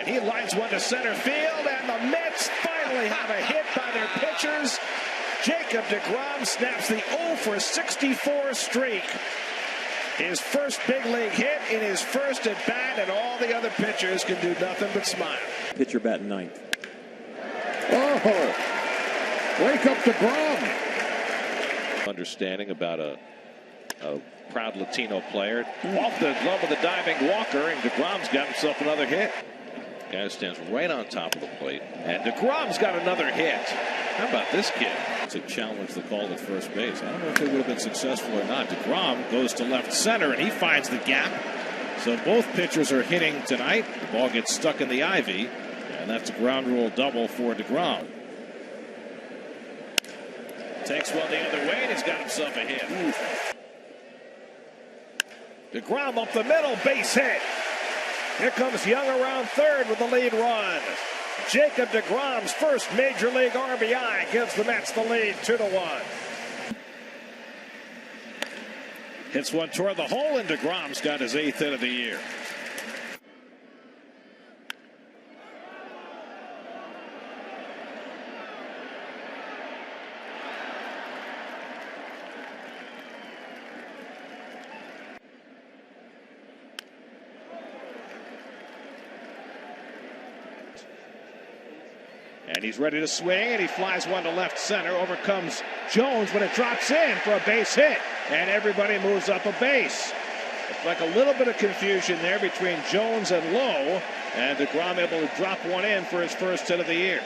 And he lines one to center field, and the Mets finally have a hit by their pitchers. Jacob deGrom snaps the 0 for 64 streak. His first big league hit in his first at bat, and all the other pitchers can do nothing but smile. Pitcher batting ninth. Oh, wake up deGrom. Understanding about a proud Latino player. Off the glove of the diving Walker, and deGrom's got himself another hit. Guy stands right on top of the plate, and deGrom's got another hit. How about this kid? To challenge the call at first base. I don't know if they would have been successful or not. deGrom goes to left center, and he finds the gap. So both pitchers are hitting tonight. The ball gets stuck in the ivy, and that's a ground rule double for deGrom. Takes one the other way, and he's got himself a hit. deGrom up the middle, base hit. Here comes Young around third with the lead run. Jacob deGrom's first Major League RBI gives the Mets the lead 2-1. Hits one toward the hole, and deGrom's got his 8th hit of the year. And he's ready to swing, and he flies one to left center. Over comes Jones when it drops in for a base hit. And everybody moves up a base. It's like a little bit of confusion there between Jones and Lowe. And deGrom able to drop one in for his first hit of the year.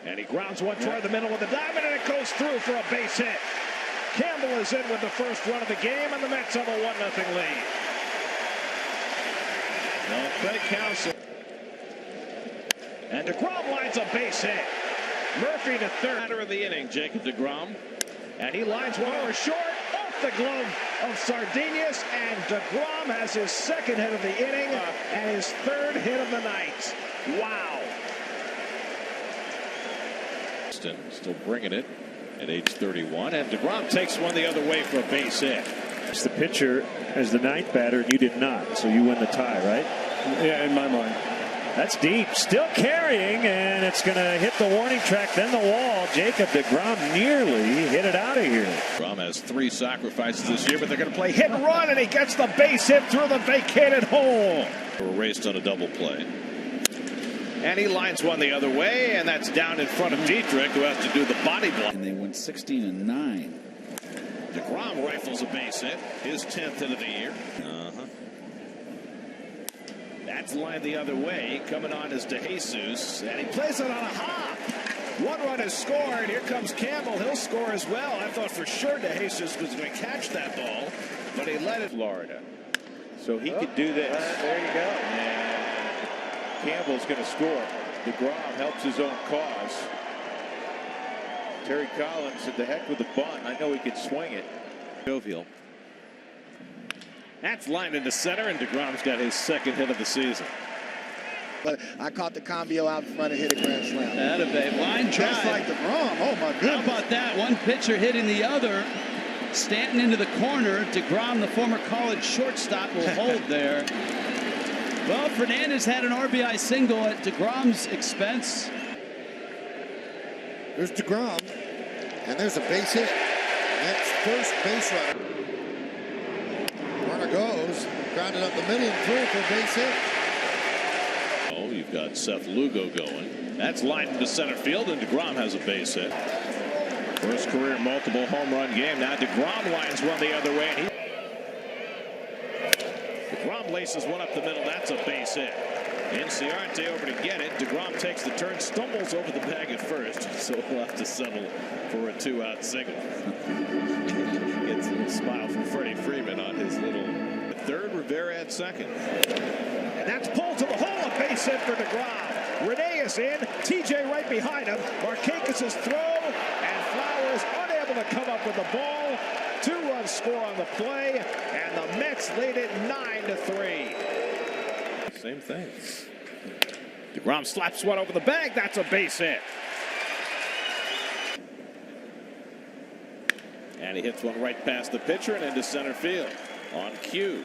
And he grounds one toward the middle with a diamond, and it goes through for a base hit. Campbell is in with the first run of the game, and the Mets have a 1-0 lead. No play counts. And deGrom lines a base hit. Murphy to third. Matter of the inning, Jacob deGrom. And he lines one over short, off the glove of Sardinius, and deGrom has his second hit of the inning and his third hit of the night. Wow. Still bringing it at age 31, and deGrom takes one the other way for a base hit. It's the pitcher as the ninth batter, and you did not, so you win the tie, right? Yeah, in my mind. That's deep, still carrying, and it's going to hit the warning track, then the wall. Jacob deGrom nearly hit it out of here. deGrom has 3 sacrifices this year, but they're going to play hit and run, and he gets the base hit through the vacated hole. Raced on a double play. And he lines one the other way, and that's down in front of Dietrich, who has to do the body block. And they went 16-9. deGrom rifles a base hit, his 10th hit of the year. That's lined the other way. Coming on is DeJesus, and he plays it on a hop. 1 run is scored. Here comes Campbell. He'll score as well. I thought for sure DeJesus was going to catch that ball, but he let it. Florida. So he could do this. There you go. And Campbell's going to score. deGrom helps his own cause. Terry Collins said, the heck with the bunt. I know he could swing it. Jovial. That's lined into center, and deGrom's got his second hit of the season. But I caught the Cambio out in front and hit a grand slam. That a line drive. Just like deGrom. Oh, my goodness. How about that? One pitcher hitting the other. Stanton into the corner. deGrom, the former college shortstop, will hold there. Well, Fernandez had an RBI single at deGrom's expense. There's deGrom, and there's a base hit. That's first base runner. Runner goes, grounded up the middle and through for a base hit. Oh, you've got Seth Lugo going. That's lined into center field, and deGrom has a base hit. First career multiple home run game. Now deGrom lines one the other way, and deGrom laces one up the middle. That's a base hit. Inciarte over to get it. deGrom takes the turn, stumbles over the bag at first, so he'll have to settle for a 2-out single. Gets a little smile from Freddie Freeman on his little third. Rivera at second. And that's pulled to the hole. A base hit for deGrom. Rene is in. TJ right behind him. Markakis' throw, and Flowers unable to come up with the ball. 2-run score on the play, and the Mets lead it 9-3. Same thing. deGrom slaps one over the bag. That's a base hit. And he hits one right past the pitcher and into center field on cue.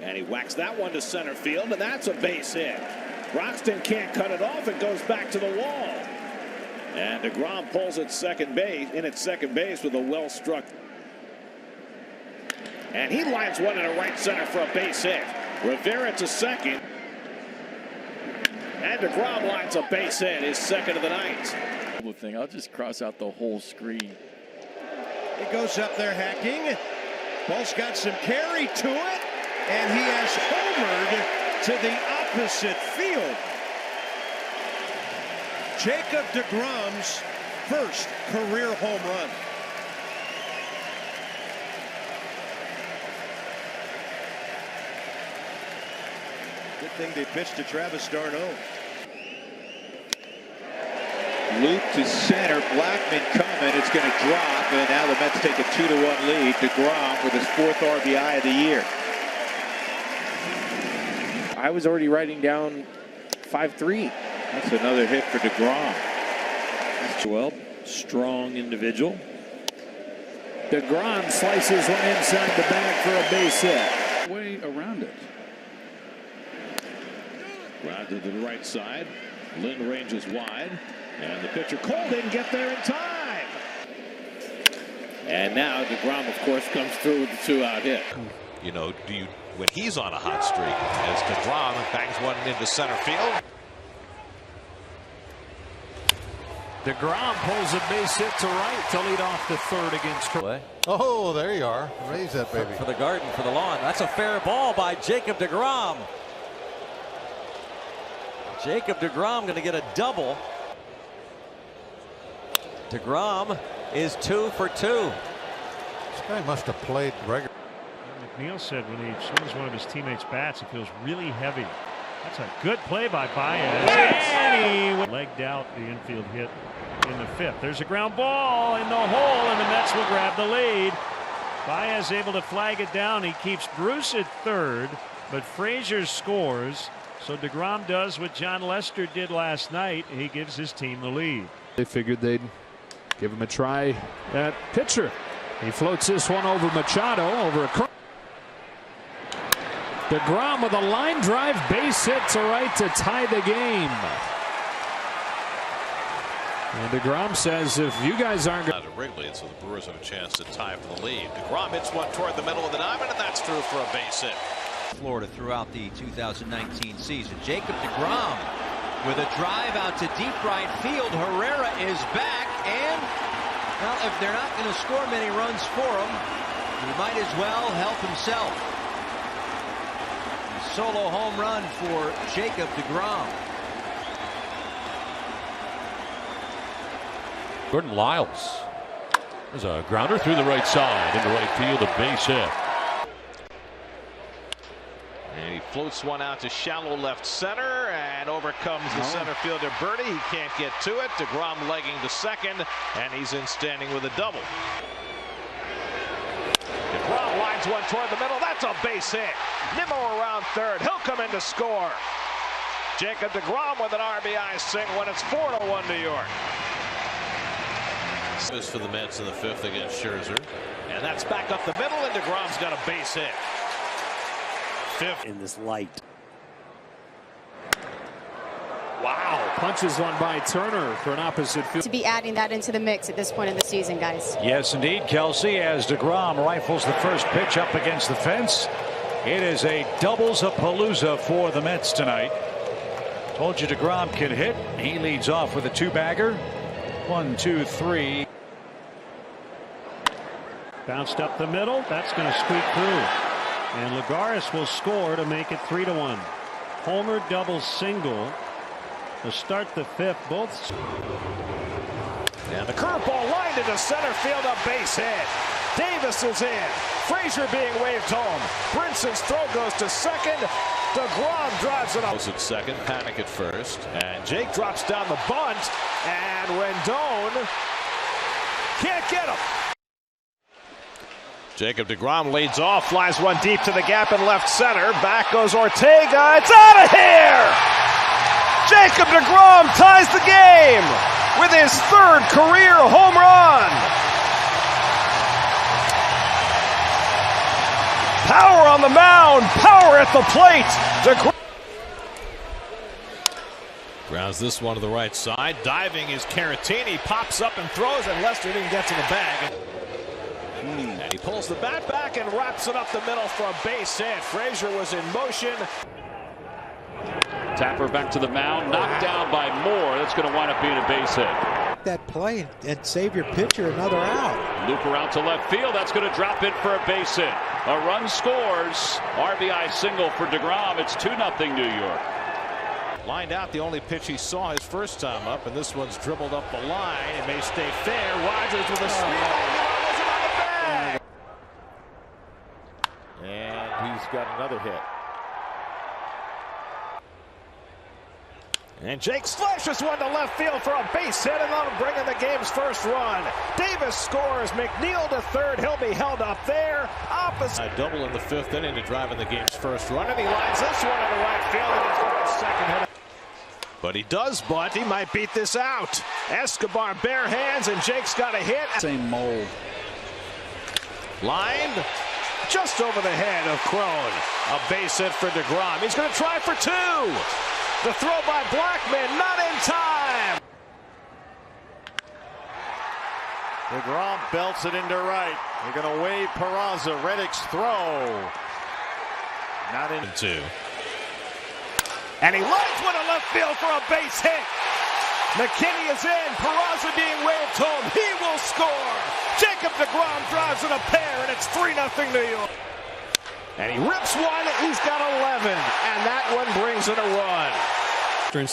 And he whacks that one to center field, and that's a base hit. Broxton can't cut it off. It goes back to the wall. And DeGrom pulls at second base with a well-struck. And he lines one into right center for a base hit. Rivera to second. And DeGrom lines a base hit, his second of the night. I'll just cross out the whole screen. He goes up there hacking. Ball's got some carry to it. And he has homered to the opposite field. Jacob deGrom's first career home run. Good thing they pitched to Travis d'Arnaud. Loop to center, Blackman coming, it's going to drop, and now the Mets take a 2-1 lead. DeGrom with his 4th RBI of the year. I was already writing down 5-3. That's another hit for DeGrom. Well, strong individual. DeGrom slices one inside the bag for a base hit. Way around it. Grounded to the right side. Lynn ranges wide. And the pitcher Cole didn't get there in time. And now DeGrom, of course, comes through with the 2-out hit. You know, when he's on a hot streak, as DeGrom bangs one into center field. DeGrom pulls a base hit to right to lead off the third against. Oh, there you are. Raise that baby. For the garden, for the lawn. That's a fair ball by Jacob deGrom. Jacob deGrom going to get a double. DeGrom is 2 for 2. This guy must have played regular. McNeil said when he swings one of his teammates' bats, it feels really heavy. That's a good play by Baez. And he legged out the infield hit in the 5th. There's a ground ball in the hole, and the Mets will grab the lead. Baez able to flag it down. He keeps Bruce at third, but Frazier scores. So deGrom does what John Lester did last night. He gives his team the lead. They figured they'd give him a try at pitcher. He floats this one over Machado, over a curve. DeGrom with a line drive base hit to right to tie the game. And DeGrom says, if you guys aren't going to Wrigley, and so the Brewers have a chance to tie for the lead. DeGrom hits one toward the middle of the diamond, and that's through for a base hit. Florida throughout the 2019 season. Jacob deGrom with a drive out to deep right field. Herrera is back, and well, if they're not going to score many runs for him, he might as well help himself. A solo home run for Jacob deGrom. Gordon Lyles. There's a grounder through the right side into right field, a base hit. And he floats one out to shallow left center and overcomes the center fielder Birdie. He can't get to it. DeGrom legging to second, and he's in standing with a double. DeGrom lines one toward the middle. That's a base hit. Nimmo around third. He'll come in to score. Jacob deGrom with an RBI single when it's 4-1 New York. This for the Mets in the 5th against Scherzer. And that's back up the middle, and DeGrom's got a base hit. 5th. In this light. Wow, punches one by Turner for an opposite field. To be adding that into the mix at this point in the season, guys. Yes, indeed, Kelsey, as deGrom rifles the first pitch up against the fence. It is a doubles-a-palooza for the Mets tonight. Told you deGrom can hit. He leads off with a 2-bagger. 1, 2, 3. Bounced up the middle. That's going to squeak through. And Lagares will score to make it 3-1. Homer double single to start the 5th. Both. And the curveball lined into center field, a base hit. Davis is in. Frazier being waved home. Brinson's throw goes to second. DeGrom drives it up. At second, Panic at first. And Jake drops down the bunt. And Rendon can't get him. Jacob deGrom leads off, flies one deep to the gap in left center. Back goes Ortega. It's out of here! Jacob deGrom ties the game with his 3rd career home run. Power on the mound. Power at the plate. Grounds this one to the right side. Diving is Caratini. Pops up and throws, and Lester didn't get to the bag. And he pulls the bat back and wraps it up the middle for a base hit. Frazier was in motion. Tapper back to the mound, knocked down by Moore. That's going to wind up being a base hit. That play and save your pitcher another out. Loop around to left field. That's going to drop in for a base hit. A run scores. RBI single for deGrom. It's 2-0 New York. Lined out the only pitch he saw his first time up, and this one's dribbled up the line. It may stay fair. Rogers with a swing. And he's got another hit. And Jake slashes one to left field for a base hit, and that'll bring in the game's first run. Davis scores. McNeil to third. He'll be held up there. Opposite. A double in the fifth inning to drive in the game's first run, and he lines this one into right field, and he's got a second hit. But he does bunt. He might beat this out. Escobar bare hands, and Jake's got a hit. Same mold. Lined just over the head of Crone. A base hit for deGrom. He's going to try for two. The throw by Blackman, not in time. deGrom belts it into right. They're going to wave Peraza. Reddick's throw. Not in two. And he lines one to left field for a base hit. McKinney is in. Peraza being waved home. He will score. Jacob deGrom drives in a pair, and it's 3-0 New York. And he rips one. He's got 11, and that one brings in a run.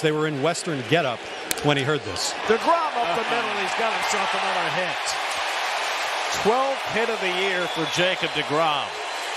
They were in Western getup when he heard this. deGrom up the middle. He's got himself another hit. 12th hit of the year for Jacob deGrom.